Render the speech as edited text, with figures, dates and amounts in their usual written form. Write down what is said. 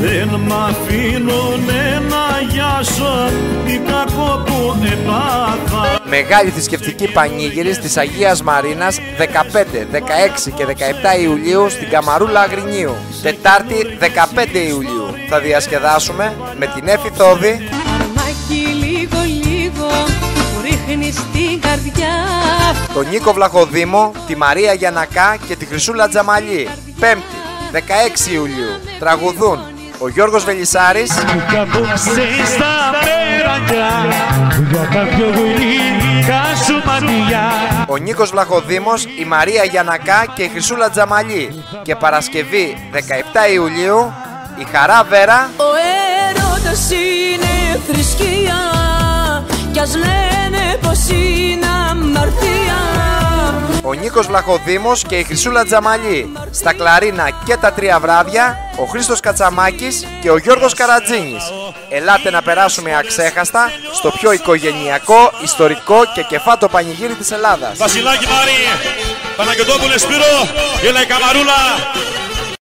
Δεν μ' αφήνουνε να γιάσω τι κακό που επάθα. Μεγάλη θρησκευτική πανήγυρη της Αγίας Μαρίνας 15, 16 και 17 Ιουλίου στην Καμαρούλα Αγρινίου. Τετάρτη 15 Ιουλίου θα διασκεδάσουμε με την Έφη Θόδη, τον Νίκο Βλαχοδήμο, τη Μαρία Γιαννακά και τη Χρυσούλα Τζαμαλή. Πέμπτη 16 Ιουλίου τραγουδούν ο Γιώργος Βελισσάρης, ο Νίκος Βλαχοδήμος, η Μαρία Γιαννακά και η Χρυσούλα Τζαμαλή. Και Παρασκευή 17 Ιουλίου η Χαρά Βέρα, ο έρωτας είναι θρησκεία κι ας λένε πως είναι αμαρτία. Ο Νίκος Βλαχοδήμος και η Χρυσούλα Τζαμαλή. Στα κλαρίνα και τα 3 βράδια ο Χρήστος Κατσαμάκης και ο Γιώργος Καρατζίνης. Ελάτε να περάσουμε αξέχαστα στο πιο οικογενειακό, ιστορικό και κεφάτο πανηγύρι της Ελλάδας. Βασιλάκη Μάρη, Παναγιωτόπουλε Σπύρο, η Καμαρούλα.